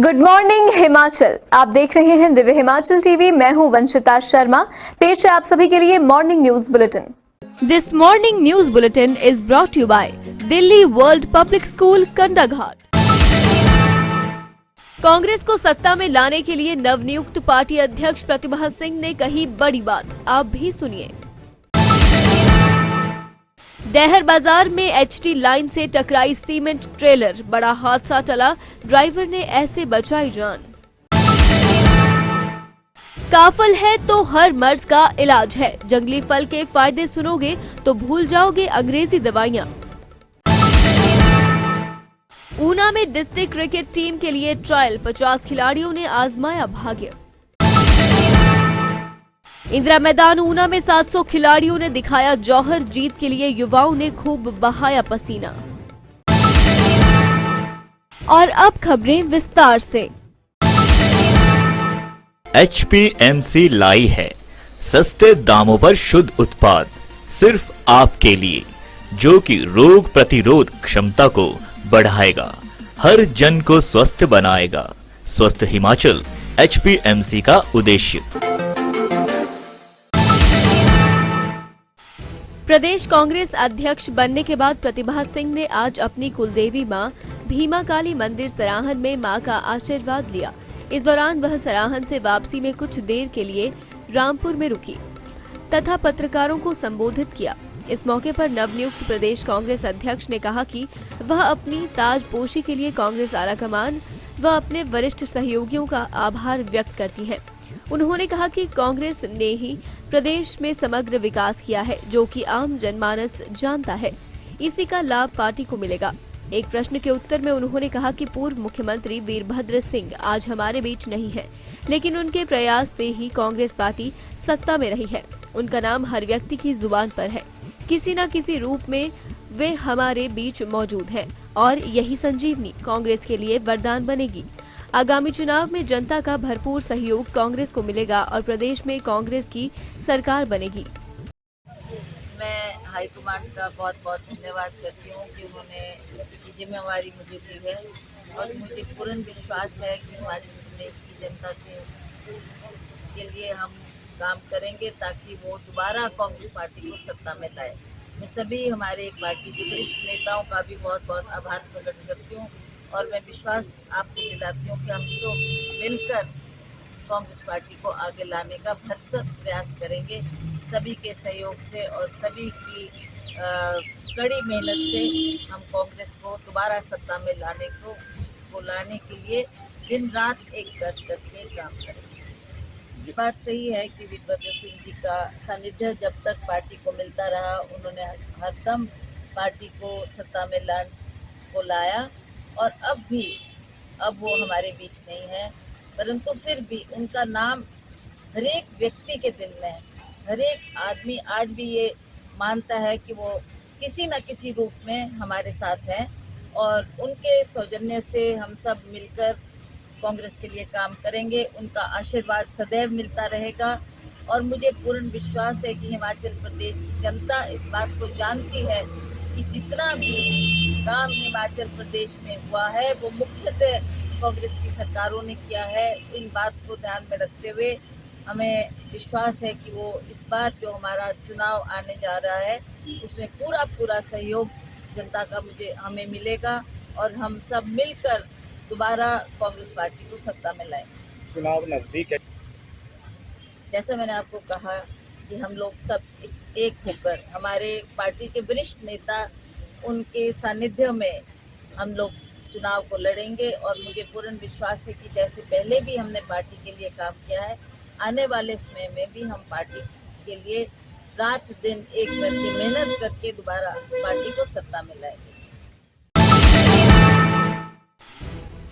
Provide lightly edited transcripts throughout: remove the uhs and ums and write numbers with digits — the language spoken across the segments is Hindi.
Good morning Himachal. आप देख रहे हैं दिव्य हिमाचल टीवी। मैं हूं वंशिता शर्मा। पेश है आप सभी के लिए morning news bulletin. This morning news bulletin is brought you by Delhi world public school Kandaghat. Congress को सत्ता में लाने के लिए नवनियुक्त पार्टी अध्यक्ष प्रतिभा सिंह ने कही बड़ी बात, आप भी सुनिए। डैहर बाजार में एचटी लाइन से टकराई सीमेंट ट्रेलर, बड़ा हादसा टला, ड्राइवर ने ऐसे बचाई जान। काफल है तो हर मर्ज का इलाज है, जंगली फल के फायदे सुनोगे तो भूल जाओगे अंग्रेजी दवाइयां। ऊना में डिस्ट्रिक्ट क्रिकेट टीम के लिए ट्रायल, 50 खिलाड़ियों ने आजमाया भाग्य। इंदिरा मैदान ऊना में 700 खिलाड़ियों ने दिखाया जौहर, जीत के लिए युवाओं ने खूब बहाया पसीना। और अब खबरें विस्तार से। HPMC लाई है सस्ते दामों पर शुद्ध उत्पाद सिर्फ आपके लिए, जो कि रोग प्रतिरोध क्षमता को बढ़ाएगा, हर जन को स्वस्थ बनाएगा। स्वस्थ हिमाचल HPMC का उद्देश्य। प्रदेश कांग्रेस अध्यक्ष बनने के बाद प्रतिभा सिंह ने आज अपनी कुलदेवी मां भीमा काली मंदिर सराहन में मां का आशीर्वाद लिया। इस दौरान वह सराहन से वापसी में कुछ देर के लिए रामपुर में रुकी तथा पत्रकारों को संबोधित किया। इस मौके पर नवनियुक्त प्रदेश कांग्रेस अध्यक्ष ने कहा कि वह अपनी ताजपोशी के लिए कांग्रेस आलाकमान व अपने वरिष्ठ सहयोगियों का आभार व्यक्त करती है। उन्होंने कहा कि कांग्रेस ने ही प्रदेश में समग्र विकास किया है, जो कि आम जनमानस जानता है। इसी का लाभ पार्टी को मिलेगा। एक प्रश्न के उत्तर में उन्होंने कहा कि पूर्व मुख्यमंत्री वीरभद्र सिंह आज हमारे बीच नहीं है, लेकिन उनके प्रयास से ही कांग्रेस पार्टी सत्ता में रही है। उनका नाम हर व्यक्ति की जुबान पर है, किसी न किसी रूप में वे हमारे बीच मौजूद हैं और यही संजीवनी कांग्रेस के लिए वरदान बनेगी। आगामी चुनाव में जनता का भरपूर सहयोग कांग्रेस को मिलेगा और प्रदेश में कांग्रेस की सरकार बनेगी। मैं हाईकमान का बहुत बहुत धन्यवाद करती हूँ कि उन्होंने ये जिम्मेवारी मुझे दी है और मुझे पूर्ण विश्वास है कि हिमाचल प्रदेश की जनता के लिए हम काम करेंगे ताकि वो दोबारा कांग्रेस पार्टी को सत्ता में लाए। मैं सभी हमारे पार्टी के वरिष्ठ नेताओं का भी बहुत बहुत आभार प्रकट करती हूँ और मैं विश्वास आपको दिलाती हूँ कि हम सब मिलकर कांग्रेस पार्टी को आगे लाने का भरसक प्रयास करेंगे। सभी के सहयोग से और सभी की कड़ी मेहनत से हम कांग्रेस को दोबारा सत्ता में लाने के लिए दिन रात एक करके काम करेंगे। बात सही है कि वीरभद्र सिंह जी का सानिध्य जब तक पार्टी को मिलता रहा, उन्होंने हरदम पार्टी को सत्ता में लाया और अब वो हमारे बीच नहीं है, परंतु फिर भी उनका नाम हर एक व्यक्ति के दिल में है। हर एक आदमी आज भी ये मानता है कि वो किसी न किसी रूप में हमारे साथ हैं और उनके सौजन्य से हम सब मिलकर कांग्रेस के लिए काम करेंगे। उनका आशीर्वाद सदैव मिलता रहेगा और मुझे पूर्ण विश्वास है कि हिमाचल प्रदेश की जनता इस बात को जानती है कि जितना भी काम हिमाचल प्रदेश में हुआ है वो मुख्यतः कांग्रेस की सरकारों ने किया है। इन बात को ध्यान में रखते हुए हमें विश्वास है कि वो इस बार जो हमारा चुनाव आने जा रहा है उसमें पूरा सहयोग जनता का हमें मिलेगा और हम सब मिलकर दोबारा कांग्रेस पार्टी को सत्ता में लाएं। चुनाव नजदीक है, जैसे मैंने आपको कहा कि हम लोग सब एक होकर हमारे पार्टी के वरिष्ठ नेता उनके सानिध्य में हम लोग चुनाव को लड़ेंगे और मुझे पूर्ण विश्वास है कि जैसे पहले भी हमने पार्टी के लिए काम किया है, आने वाले समय में भी हम पार्टी के लिए रात दिन एक करके मेहनत करके दोबारा पार्टी को सत्ता में लाएंगे।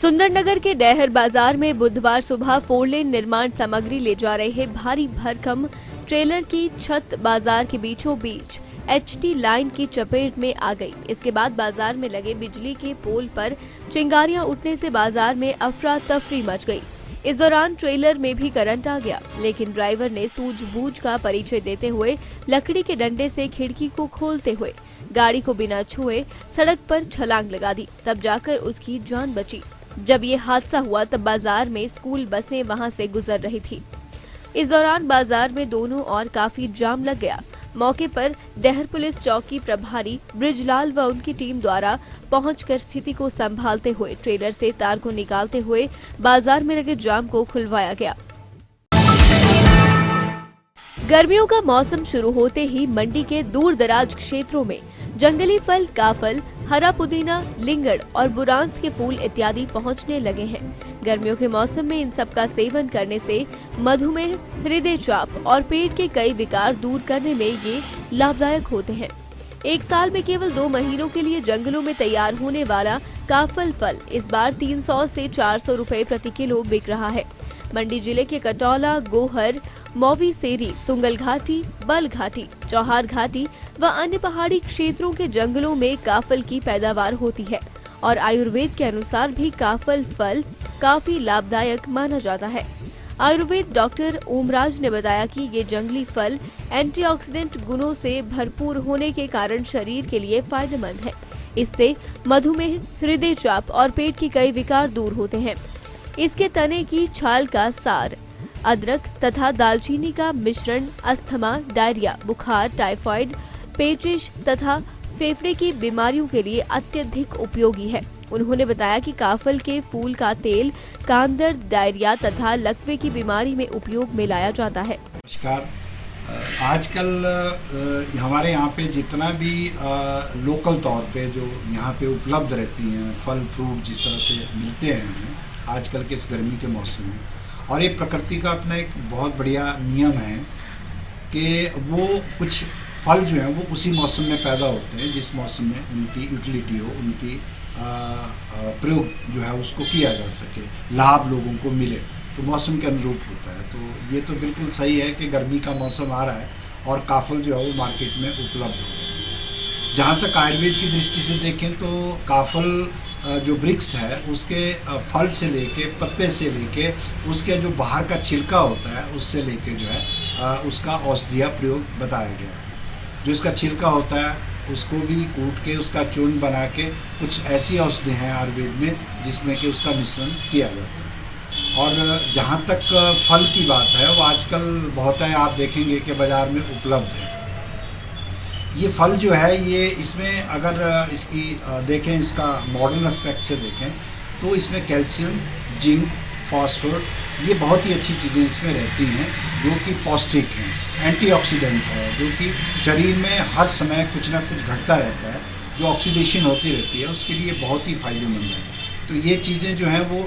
सुंदरनगर के डैहर बाजार में बुधवार सुबह 4 लेन निर्माण सामग्री ले जा रहे भारी भरकम ट्रेलर की छत बाजार के बीचों बीच एचटी लाइन की चपेट में आ गई। इसके बाद बाजार में लगे बिजली के पोल पर चिंगारियां उठने से बाजार में अफरा तफरी मच गई। इस दौरान ट्रेलर में भी करंट आ गया, लेकिन ड्राइवर ने सूझबूझ का परिचय देते हुए लकड़ी के डंडे से खिड़की को खोलते हुए गाड़ी को बिना छुए सड़क पर छलांग लगा दी, तब जाकर उसकी जान बची। जब ये हादसा हुआ तब बाजार में स्कूल बसें वहां से गुजर रही थी। इस दौरान बाजार में दोनों ओर काफी जाम लग गया। मौके पर डहर पुलिस चौकी प्रभारी ब्रिजलाल व उनकी टीम द्वारा पहुंचकर स्थिति को संभालते हुए ट्रेलर से तार को निकालते हुए बाजार में लगे जाम को खुलवाया गया। गर्मियों का मौसम शुरू होते ही मंडी के दूर दराज क्षेत्रों में जंगली फल काफल, हरा पुदीना, लिंगड़ और बुरांस के फूल इत्यादि पहुंचने लगे हैं। गर्मियों के मौसम में इन सब का सेवन करने से मधुमेह, हृदय चाप और पेट के कई विकार दूर करने में ये लाभदायक होते हैं। एक साल में केवल 2 महीनों के लिए जंगलों में तैयार होने वाला काफल फल इस बार 300 से 400 रुपए प्रति किलो बिक रहा है। मंडी जिले के कटौला, गोहर, मौवी सेरी, तुंगल घाटी, बल घाटी, चौहार घाटी व अन्य पहाड़ी क्षेत्रों के जंगलों में काफल की पैदावार होती है और आयुर्वेद के अनुसार भी काफल फल काफी लाभदायक माना जाता है। आयुर्वेद डॉक्टर ओमराज ने बताया कि ये जंगली फल एंटीऑक्सीडेंट गुणों से भरपूर होने के कारण शरीर के लिए फायदेमंद है। इससे मधुमेह, हृदय चाप और पेट के कई विकार दूर होते हैं। इसके तने की छाल का सार, अदरक तथा दालचीनी का मिश्रण अस्थमा, डायरिया, बुखार, टाइफाइड, पेचिश तथा फेफड़े की बीमारियों के लिए अत्यधिक उपयोगी है। उन्होंने बताया कि काफल के फूल का तेल कान दर्द, डायरिया तथा लकवे की बीमारी में उपयोग में लाया जाता है। नमस्कार। आजकल हमारे यहाँ पे जितना भी लोकल तौर पे जो यहाँ पे उपलब्ध रहती हैं फल फ्रूट जिस तरह से मिलते हैं हमें आजकल के इस गर्मी के मौसम में, और ये प्रकृति का अपना एक बहुत बढ़िया नियम है कि वो कुछ फल जो हैं वो उसी मौसम में पैदा होते हैं जिस मौसम में उनकी यूटिलिटी हो, उनकी प्रयोग जो है उसको किया जा सके, लाभ लोगों को मिले, तो मौसम के अनुरूप होता है। तो ये तो बिल्कुल सही है कि गर्मी का मौसम आ रहा है और काफल जो है वो मार्केट में उपलब्ध हो। जहाँ तक आयुर्वेद की दृष्टि से देखें तो काफल जो वृक्ष है उसके फल से लेके, पत्ते से लेके, उसके जो बाहर का छिलका होता है उससे लेके जो है उसका औषधीय प्रयोग बताया गया है। जो इसका छिलका होता है उसको भी कूट के उसका चूर्ण बना के कुछ ऐसी औषधि हैं आयुर्वेद में जिसमें कि उसका मिश्रण किया जाता है। और जहाँ तक फल की बात है वो आजकल बहुत है, आप देखेंगे कि बाज़ार में उपलब्ध है। ये फल जो है ये इसमें अगर इसकी देखें, इसका मॉडर्न एस्पेक्ट से देखें तो इसमें कैल्शियम, जिंक, फास्फोर ये बहुत ही अच्छी चीज़ें इसमें रहती हैं जो कि पौष्टिक हैं, एंटीऑक्सीडेंट है, जो कि शरीर में हर समय कुछ ना कुछ घटता रहता है, जो ऑक्सीडेशन होती रहती है उसके लिए बहुत ही फायदेमंद है। तो ये चीज़ें जो हैं वो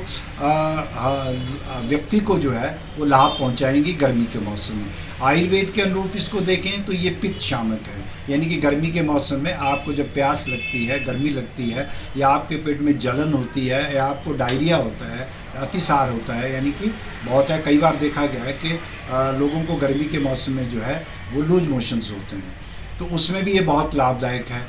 व्यक्ति को जो है वो लाभ पहुंचाएंगी गर्मी के मौसम में। आयुर्वेद के अनुरूप इसको देखें तो ये पित्त शामक है, यानी कि गर्मी के मौसम में आपको जब प्यास लगती है, गर्मी लगती है, या आपके पेट में जलन होती है, या आपको डायरिया होता है, अतिसार होता है, यानी कि बहुत है, कई बार देखा गया है कि लोगों को गर्मी के मौसम में जो है वो लूज मोशंस होते हैं, तो उसमें भी ये बहुत लाभदायक है।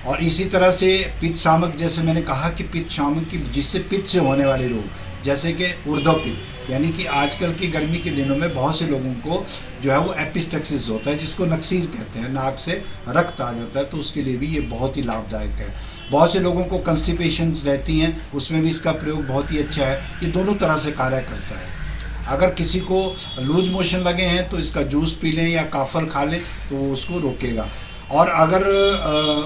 और इसी तरह से पित्त शामक, जैसे मैंने कहा कि पित्त शामक की जिससे पित्त से होने वाले रोग जैसे कि ऊर्ध्वपित्त, यानी कि आजकल की गर्मी के दिनों में बहुत से लोगों को जो है वो एपिस्टेक्सिस होता है जिसको नक्सीर कहते हैं, नाक से रक्त आ जाता है, तो उसके लिए भी ये बहुत ही लाभदायक है। बहुत से लोगों को कंस्टिपेशंस रहती हैं, उसमें भी इसका प्रयोग बहुत ही अच्छा है। ये दोनों तरह से कार्य करता है। अगर किसी को लूज मोशन लगे हैं तो इसका जूस पी लें या काफल खा लें तो वो उसको रोकेगा, और अगर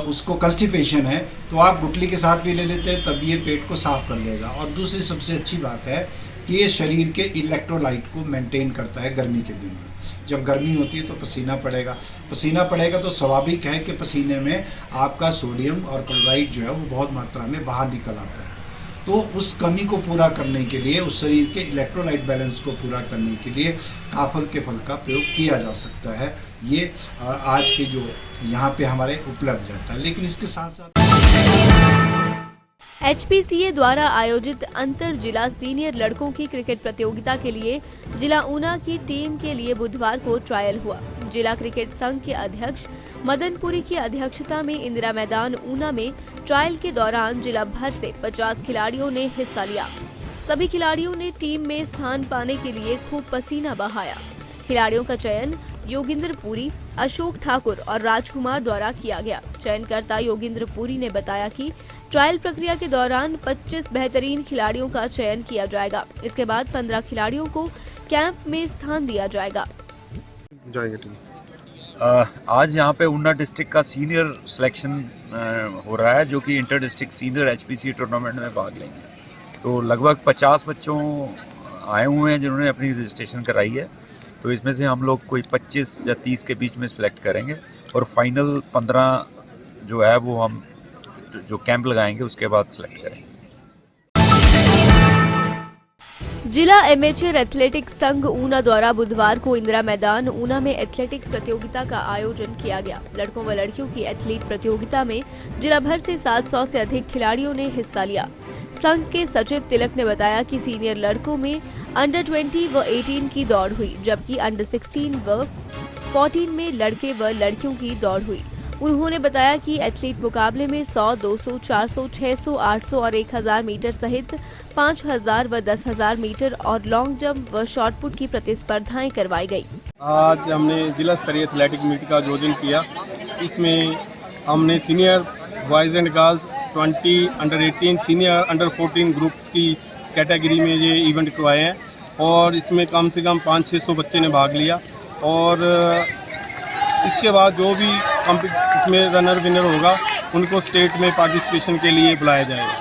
उसको कंस्टिपेशन है तो आप गुटली के साथ भी ले लेते हैं, तब ये पेट को साफ कर लेगा। और दूसरी सबसे अच्छी बात है कि ये शरीर के इलेक्ट्रोलाइट को मेंटेन करता है गर्मी के दिनों में। जब गर्मी होती है तो पसीना पड़ेगा तो स्वाभाविक है कि पसीने में आपका सोडियम और क्लोराइड जो है वो बहुत मात्रा में बाहर निकल आता है। तो उस कमी को पूरा करने के लिए, उस शरीर के इलेक्ट्रोलाइट बैलेंस को पूरा करने के लिए काफल के फल का प्रयोग किया जा सकता है। ये आज के जो यहाँ पे हमारे उपलब्ध रहता है। लेकिन इसके साथ साथ HPCA द्वारा आयोजित अंतर जिला सीनियर लड़कों की क्रिकेट प्रतियोगिता के लिए जिला ऊना की टीम के लिए बुधवार को ट्रायल हुआ। जिला क्रिकेट संघ के अध्यक्ष मदनपुरी की अध्यक्षता में इंदिरा मैदान ऊना में ट्रायल के दौरान जिला भर से 50 खिलाड़ियों ने हिस्सा लिया। सभी खिलाड़ियों ने टीम में स्थान पाने के लिए खूब पसीना बहाया। खिलाड़ियों का चयन योगिंद्र पुरी, अशोक ठाकुर और राजकुमार द्वारा किया गया। चयनकर्ता योगिंद्र पुरी ने बताया कि ट्रायल प्रक्रिया के दौरान 25 बेहतरीन खिलाड़ियों का चयन किया जाएगा। इसके बाद 15 खिलाड़ियों को कैंप में स्थान दिया जाएगा। आज यहाँ पे ऊना डिस्ट्रिक्ट का सीनियर सिलेक्शन हो रहा है, जो कि inter district senior HPC tournament में भाग लेंगे। तो लगभग 50 बच्चों आए हुए हैं जिन्होंने अपनी रजिस्ट्रेशन कराई है। तो इसमें से हम लोग कोई 25 या 30 के बीच में सिलेक्ट करेंगे और फाइनल 15 जो है वो हम जो कैंप लगाएंगे उसके बाद सिलेक्ट करेंगे। जिला एमेचर एथलेटिक्स संघ ऊना द्वारा बुधवार को इंदिरा मैदान ऊना में एथलेटिक्स प्रतियोगिता का आयोजन किया गया। लड़कों व लड़कियों की एथलीट प्रतियोगिता में जिला भर से 700 से अधिक खिलाड़ियों ने हिस्सा लिया। संघ के सचिव तिलक ने बताया कि सीनियर लड़कों में अंडर 20 व 18 की दौड़ हुई, जबकि अंडर 16 व 14 में लड़के व लड़कियों की दौड़ हुई। उन्होंने बताया कि एथलीट मुकाबले में 100, 200, 400, 600, 800 और 1000 मीटर सहित 5000 व 10,000 मीटर और लॉन्ग जंप व शॉटपुट की प्रतिस्पर्धाएं करवाई गई। आज हमने जिला स्तरीय एथलेटिक मीट का आयोजन किया। इसमें हमने senior boys and girls 20, under 18, senior under 14 groups की कैटेगरी में ये इवेंट करवाए हैं और इसमें कम से कम 500-600 बच्चे ने भाग लिया। और इसके बाद जो भी इसमें रनर विनर होगा उनको स्टेट में पार्टिसिपेशन के लिए बुलाया जाएगा।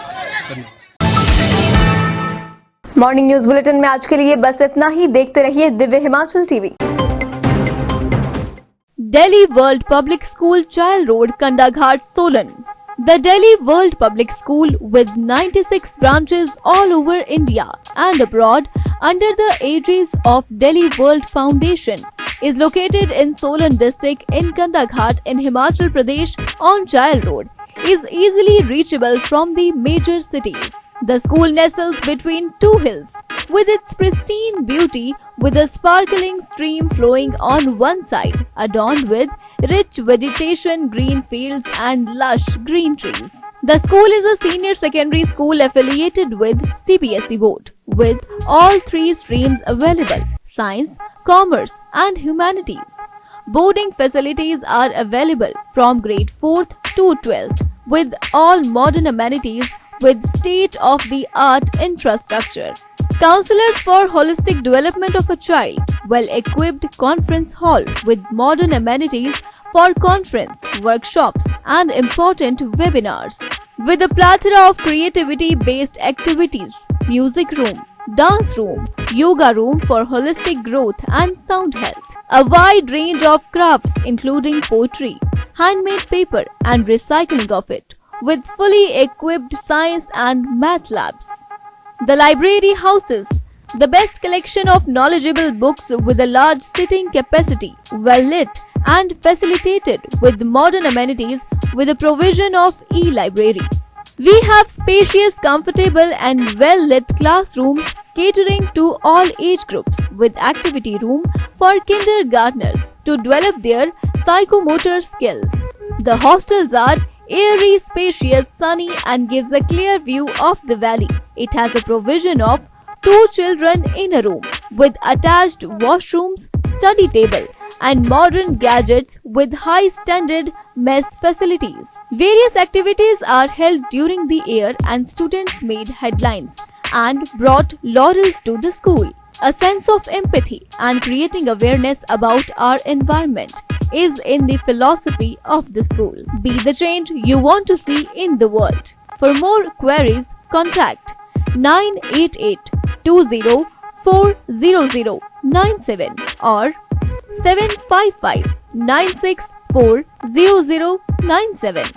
मॉर्निंग न्यूज बुलेटिन में आज के लिए बस इतना ही। देखते रहिए Divya Himachal TV. Delhi World Public School, Child Road, Kandaghat, Solan. The Delhi World Public School, with 96 branches all over India and abroad under the aegis of Delhi World Foundation, is located in Solan district in Kandaghat in Himachal Pradesh on Child Road, is easily reachable from the major cities. The school nestles between two hills, with its pristine beauty, with a sparkling stream flowing on one side, adorned with rich vegetation, green fields and lush green trees. The school is a senior secondary school affiliated with CBSE board, with all three streams available: science, commerce and humanities. Boarding facilities are available from grade 4th to 12th, with all modern amenities with state-of-the-art infrastructure. Counselors for holistic development of a child, well-equipped conference hall with modern amenities for conference, workshops and important webinars. With a plethora of creativity-based activities, music room, dance room, yoga room for holistic growth and sound health. A wide range of crafts including poetry, handmade paper and recycling of it, with fully equipped science and math labs. The library houses the best collection of knowledgeable books with a large sitting capacity, well lit and facilitated with modern amenities with the provision of e-library. We have spacious, comfortable and well lit classrooms catering to all age groups, with activity room for kindergartners to develop their psychomotor skills. The hostels are airy, spacious, sunny and gives a clear view of the valley. It has a provision of 2 children in a room with attached washrooms, study table and modern gadgets with high standard mess facilities. Various activities are held during the year and students made headlines and brought laurels to the school. A sense of empathy and creating awareness about our environment is in the philosophy of the school. Be the change you want to see in the world. For more queries, contact 988-20-40097 or 755-964-0097.